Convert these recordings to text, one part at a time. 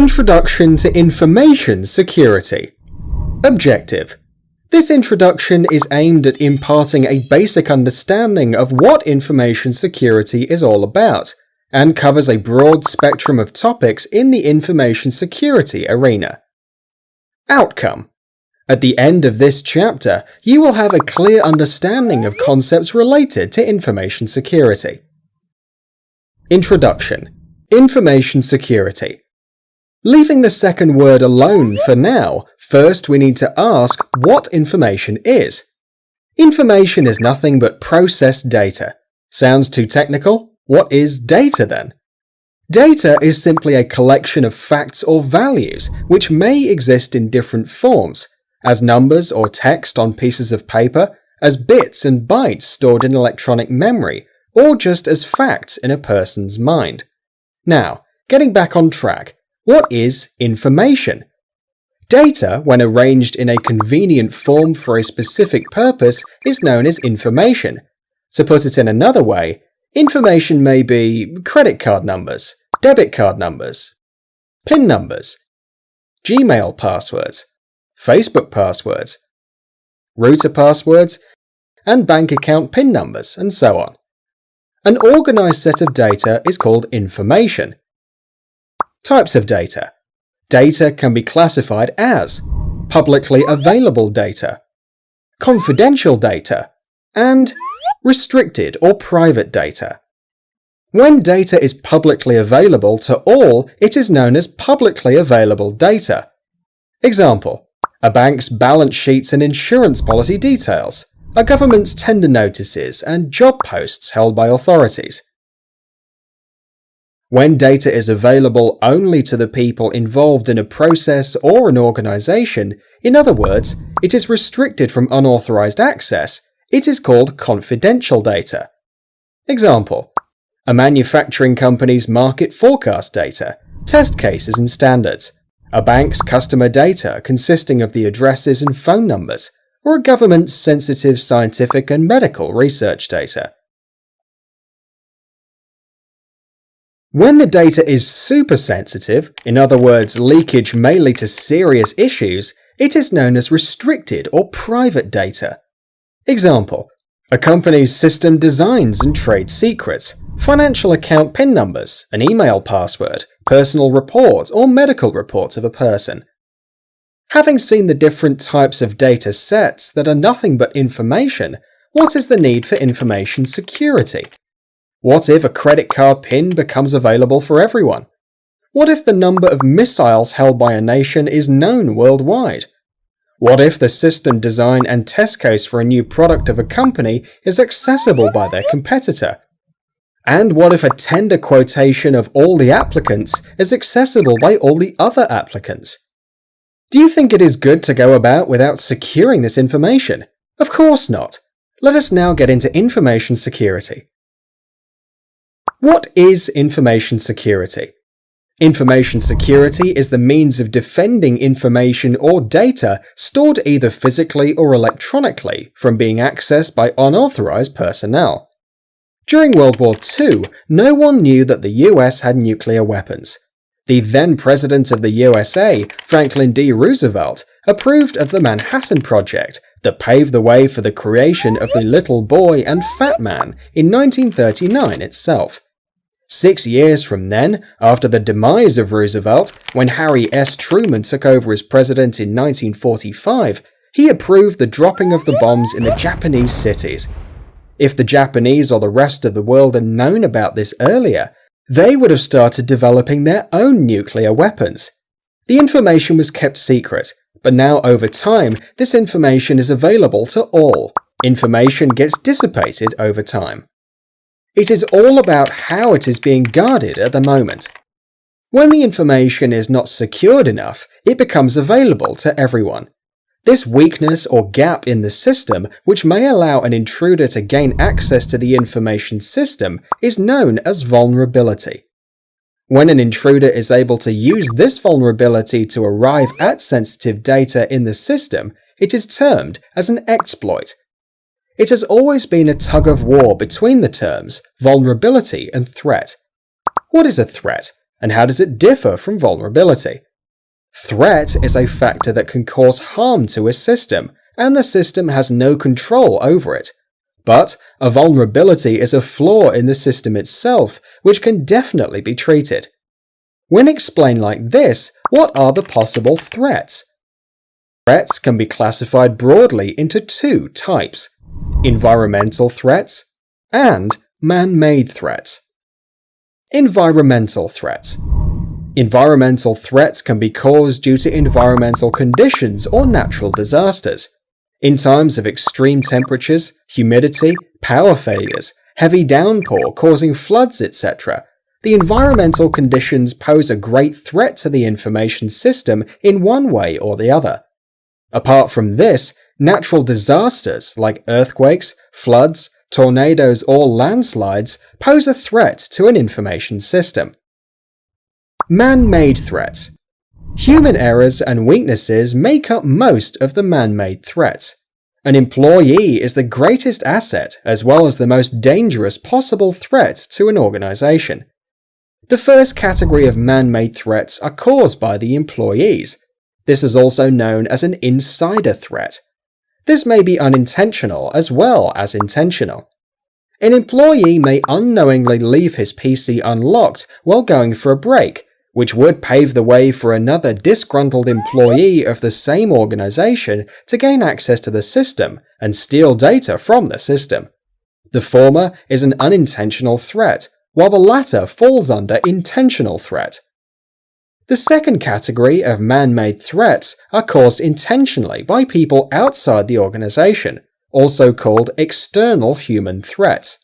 Introduction to Information Security. Objective. This introduction is aimed at imparting a basic understanding of what information security is all about, and covers a broad spectrum of topics in the information security arena. Outcome. At the end of this chapter, you will have a clear understanding of concepts related to information security. Introduction. Information security. Leaving the second word alone for now, first we need to ask what information is. Information is nothing but processed data. Sounds too technical? What is data then? Data is simply a collection of facts or values which may exist in different forms, as numbers or text on pieces of paper, as bits and bytes stored in electronic memory, or just as facts in a person's mind. Now, getting back on track, what is information? Data, when arranged in a convenient form for a specific purpose, is known as information. To put it in another way, information may be credit card numbers, debit card numbers, PIN numbers, Gmail passwords, Facebook passwords, router passwords, and bank account PIN numbers, and so on. An organized set of data is called information. Types of data. Data can be classified as publicly available data, confidential data, and restricted or private data. When data is publicly available to all, it is known as publicly available data. Example: a bank's balance sheets and insurance policy details, a government's tender notices and job posts held by authorities. When data is available only to the people involved in a process or an organization, in other words, it is restricted from unauthorized access, it is called confidential data. Example: a manufacturing company's market forecast data, test cases and standards, a bank's customer data consisting of the addresses and phone numbers, or a government's sensitive scientific and medical research data. When the data is super sensitive, in other words, leakage may lead to serious issues, it is known as restricted or private data. Example: a company's system designs and trade secrets, financial account PIN numbers, an email password, personal report, or medical reports of a person. Having seen the different types of data sets that are nothing but information, what is the need for information security? What if a credit card PIN becomes available for everyone? What if the number of missiles held by a nation is known worldwide? What if the system design and test case for a new product of a company is accessible by their competitor? And what if a tender quotation of all the applicants is accessible by all the other applicants? Do you think it is good to go about without securing this information? Of course not. Let us now get into information security. What is information security? Information security is the means of defending information or data stored either physically or electronically from being accessed by unauthorized personnel. During World War II, no one knew that the US had nuclear weapons. The then President of the USA, Franklin D. Roosevelt, approved of the Manhattan Project that paved the way for the creation of the Little Boy and Fat Man in 1939 itself. 6 years from then, after the demise of Roosevelt, when Harry S. Truman took over as president in 1945, he approved the dropping of the bombs in the Japanese cities. If the Japanese or the rest of the world had known about this earlier, they would have started developing their own nuclear weapons. The information was kept secret, but now over time, this information is available to all. Information gets dissipated over time. It is all about how it is being guarded at the moment. When the information is not secured enough, it becomes available to everyone. This weakness or gap in the system, which may allow an intruder to gain access to the information system, is known as vulnerability. When an intruder is able to use this vulnerability to arrive at sensitive data in the system, it is termed as an exploit. It has always been a tug-of-war between the terms vulnerability and threat. What is a threat? And how does it differ from vulnerability? Threat is a factor that can cause harm to a system, and the system has no control over it. But a vulnerability is a flaw in the system itself, which can definitely be treated. When explained like this, what are the possible threats? Threats can be classified broadly into two types: environmental threats and man-made threats. Environmental threats. Environmental threats can be caused due to environmental conditions or natural disasters. In times of extreme temperatures, humidity, power failures, heavy downpour causing floods, etc., the environmental conditions pose a great threat to the information system in one way or the other. Apart from this, natural disasters like earthquakes, floods, tornadoes, or landslides pose a threat to an information system. Man-made threats. Human errors and weaknesses make up most of the man-made threats. An employee is the greatest asset as well as the most dangerous possible threat to an organization. The first category of man-made threats are caused by the employees. This is also known as an insider threat. This may be unintentional as well as intentional. An employee may unknowingly leave his PC unlocked while going for a break, which would pave the way for another disgruntled employee of the same organization to gain access to the system and steal data from the system. The former is an unintentional threat, while the latter falls under intentional threat. The second category of man-made threats are caused intentionally by people outside the organization, also called external human threats.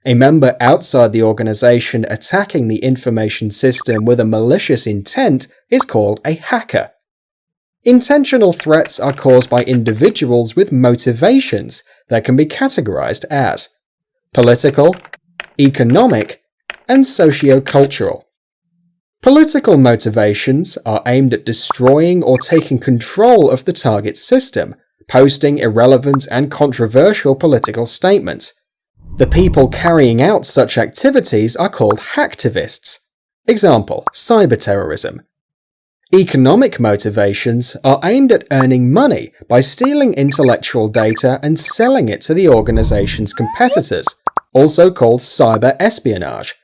A member outside the organization attacking the information system with a malicious intent is called a hacker. Intentional threats are caused by individuals with motivations that can be categorized as political, economic, and socio-cultural. Political motivations are aimed at destroying or taking control of the target system, posting irrelevant and controversial political statements. The people carrying out such activities are called hacktivists. Example: cyberterrorism. Economic motivations are aimed at earning money by stealing intellectual data and selling it to the organization's competitors, also called cyber espionage.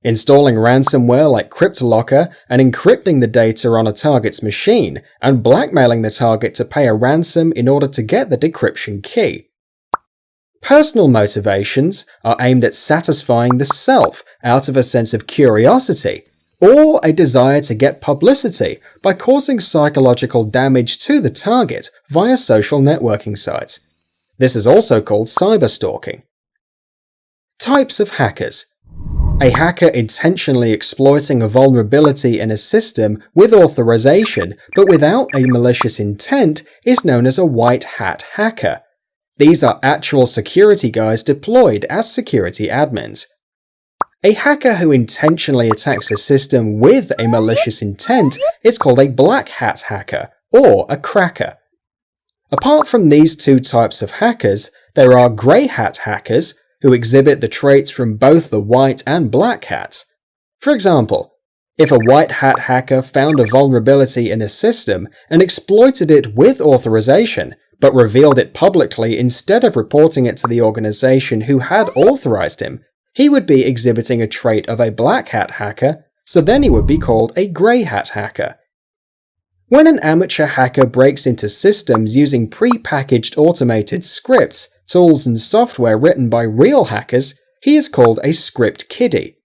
Installing ransomware like CryptoLocker and encrypting the data on a target's machine and blackmailing the target to pay a ransom in order to get the decryption key. Personal motivations are aimed at satisfying the self out of a sense of curiosity or a desire to get publicity by causing psychological damage to the target via social networking sites. This is also called cyberstalking. Types of hackers. A hacker intentionally exploiting a vulnerability in a system with authorization but without a malicious intent is known as a white hat hacker. These are actual security guys deployed as security admins. A hacker who intentionally attacks a system with a malicious intent is called a black hat hacker or a cracker. Apart from these two types of hackers, there are grey hat hackers who exhibit the traits from both the white and black hats. For example, if a white hat hacker found a vulnerability in a system and exploited it with authorization, but revealed it publicly instead of reporting it to the organization who had authorized him, he would be exhibiting a trait of a black hat hacker, so then he would be called a grey hat hacker. When an amateur hacker breaks into systems using pre-packaged automated scripts, tools and software written by real hackers, he is called a script kiddie.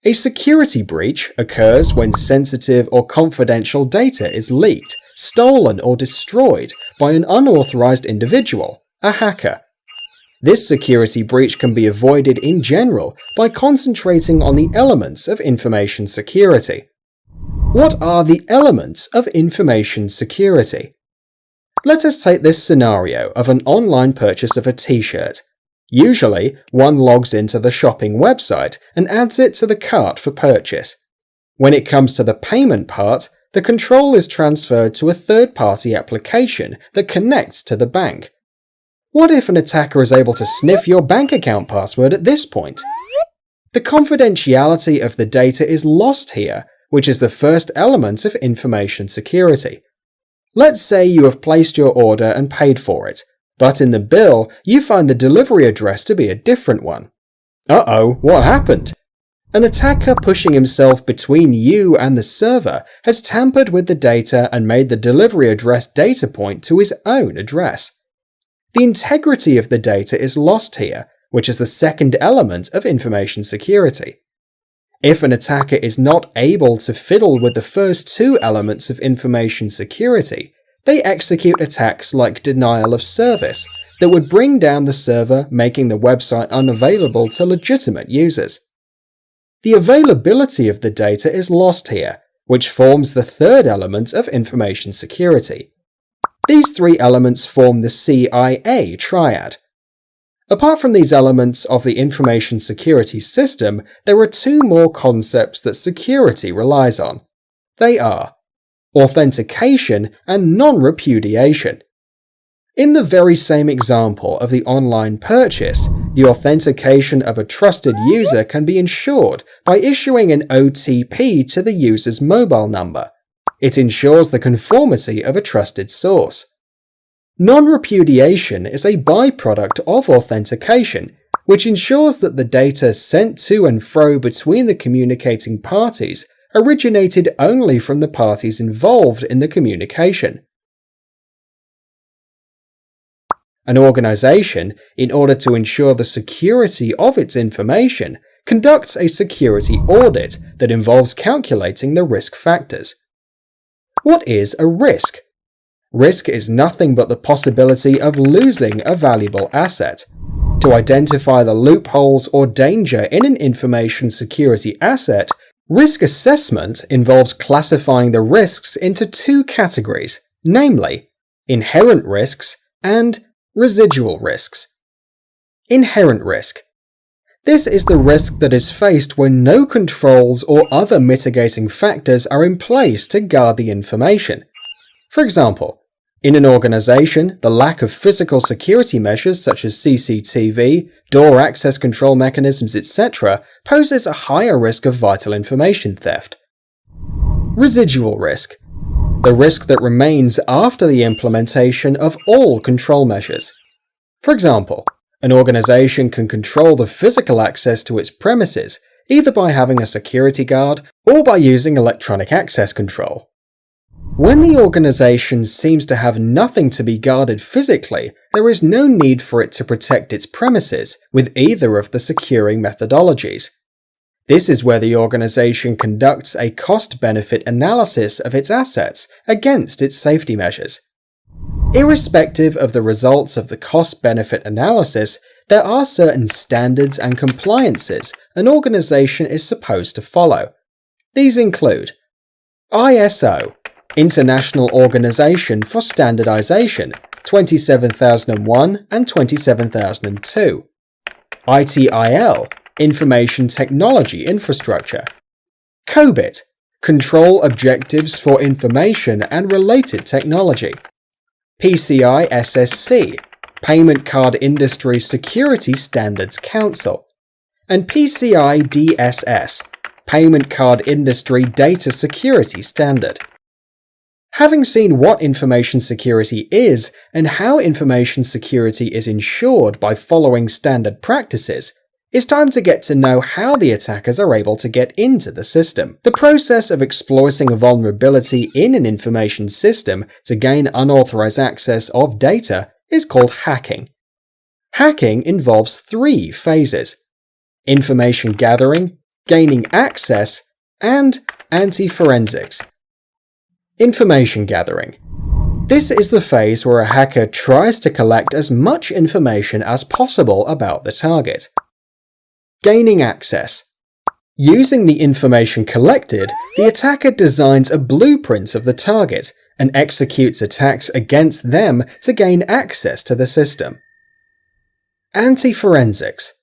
A security breach occurs when sensitive or confidential data is leaked, stolen or destroyed by an unauthorized individual, a hacker. This security breach can be avoided in general by concentrating on the elements of information security. What are the elements of information security? Let us take this scenario of an online purchase of a t-shirt. Usually, one logs into the shopping website and adds it to the cart for purchase. When it comes to the payment part, the control is transferred to a third-party application that connects to the bank. What if an attacker is able to sniff your bank account password at this point? The confidentiality of the data is lost here, which is the first element of information security. Let's say you have placed your order and paid for it, but in the bill you find the delivery address to be a different one. Uh-oh, what happened? An attacker pushing himself between you and the server has tampered with the data and made the delivery address data point to his own address. The integrity of the data is lost here, which is the second element of information security. If an attacker is not able to fiddle with the first two elements of information security, they execute attacks like denial of service that would bring down the server, making the website unavailable to legitimate users. The availability of the data is lost here, which forms the third element of information security. These three elements form the CIA triad. Apart from these elements of the information security system, there are two more concepts that security relies on. They are authentication and non-repudiation. In the very same example of the online purchase, the authentication of a trusted user can be ensured by issuing an OTP to the user's mobile number. It ensures the conformity of a trusted source. Non-repudiation is a byproduct of authentication, which ensures that the data sent to and fro between the communicating parties originated only from the parties involved in the communication. An organization, in order to ensure the security of its information, conducts a security audit that involves calculating the risk factors. What is a risk? Risk is nothing but the possibility of losing a valuable asset. To identify the loopholes or danger in an information security asset, risk assessment involves classifying the risks into two categories, namely, inherent risks and residual risks. Inherent risk. This is the risk that is faced when no controls or other mitigating factors are in place to guard the information. For example, in an organization, the lack of physical security measures such as CCTV, door access control mechanisms, etc. poses a higher risk of vital information theft. Residual risk. The risk that remains after the implementation of all control measures. For example, an organization can control the physical access to its premises either by having a security guard or by using electronic access control. When the organization seems to have nothing to be guarded physically, there is no need for it to protect its premises with either of the securing methodologies. This is where the organization conducts a cost-benefit analysis of its assets against its safety measures. Irrespective of the results of the cost-benefit analysis, there are certain standards and compliances an organization is supposed to follow. These include ISO, International Organization for Standardization, 27001 and 27002. ITIL, Information Technology Infrastructure. COBIT, Control Objectives for Information and Related Technology. PCI SSC, Payment Card Industry Security Standards Council. And PCI DSS, Payment Card Industry Data Security Standard. Having seen what information security is and how information security is ensured by following standard practices, it's time to get to know how the attackers are able to get into the system. The process of exploiting a vulnerability in an information system to gain unauthorized access of data is called hacking. Hacking involves three phases: information gathering, gaining access, and anti-forensics. Information gathering. This is the phase where a hacker tries to collect as much information as possible about the target. Gaining access. Using the information collected, the attacker designs a blueprint of the target and executes attacks against them to gain access to the system. Anti-forensics.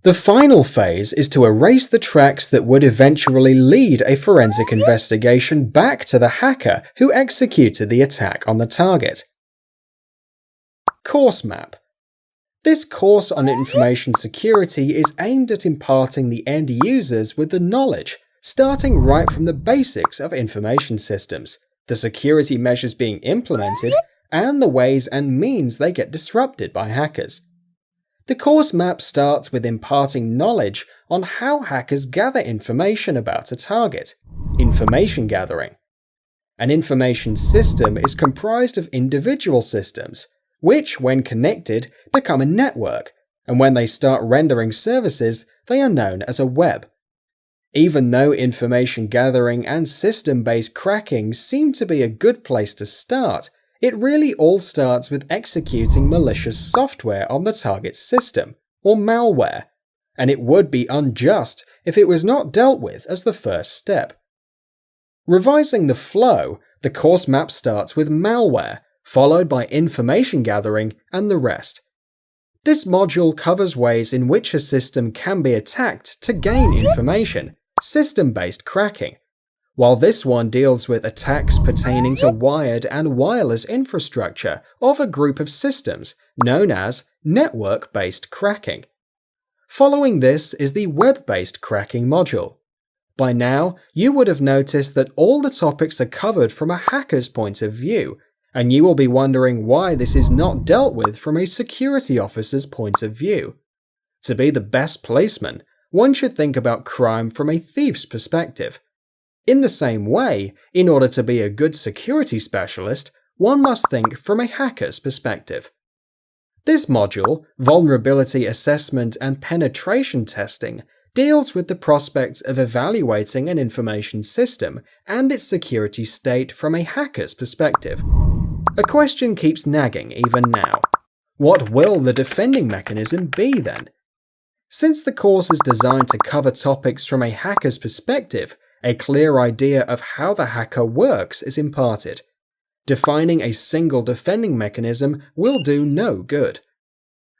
The final phase is to erase the tracks that would eventually lead a forensic investigation back to the hacker who executed the attack on the target. Course map. This course on information security is aimed at imparting the end users with the knowledge, starting right from the basics of information systems, the security measures being implemented, and the ways and means they get disrupted by hackers. The course map starts with imparting knowledge on how hackers gather information about a target, information gathering. An information system is comprised of individual systems, which, when connected, become a network, and when they start rendering services, they are known as a web. Even though information gathering and system-based cracking seem to be a good place to start, it really all starts with executing malicious software on the target system, or malware, and it would be unjust if it was not dealt with as the first step. Revising the flow, the course map starts with malware, followed by information gathering and the rest. This module covers ways in which a system can be attacked to gain information, system-based cracking, while this one deals with attacks pertaining to wired and wireless infrastructure of a group of systems known as network-based cracking. Following this is the web-based cracking module. By now, you would have noticed that all the topics are covered from a hacker's point of view, and you will be wondering why this is not dealt with from a security officer's point of view. To be the best policeman, one should think about crime from a thief's perspective. In the same way, in order to be a good security specialist, one must think from a hacker's perspective. This module, Vulnerability Assessment and Penetration Testing, deals with the prospects of evaluating an information system and its security state from a hacker's perspective. A question keeps nagging even now. What will the defending mechanism be then? Since the course is designed to cover topics from a hacker's perspective, a clear idea of how the hacker works is imparted. Defining a single defending mechanism will do no good.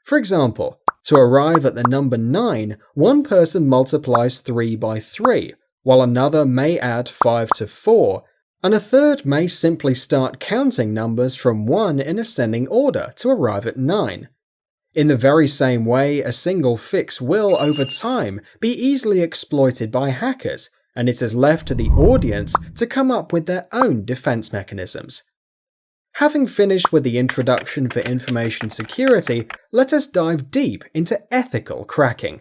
For example, to arrive at the number 9, one person multiplies 3 by 3, while another may add 5 to 4, and a third may simply start counting numbers from 1 in ascending order to arrive at 9. In the very same way, a single fix will, over time, be easily exploited by hackers, and it is left to the audience to come up with their own defense mechanisms. Having finished with the introduction for information security, let us dive deep into ethical cracking.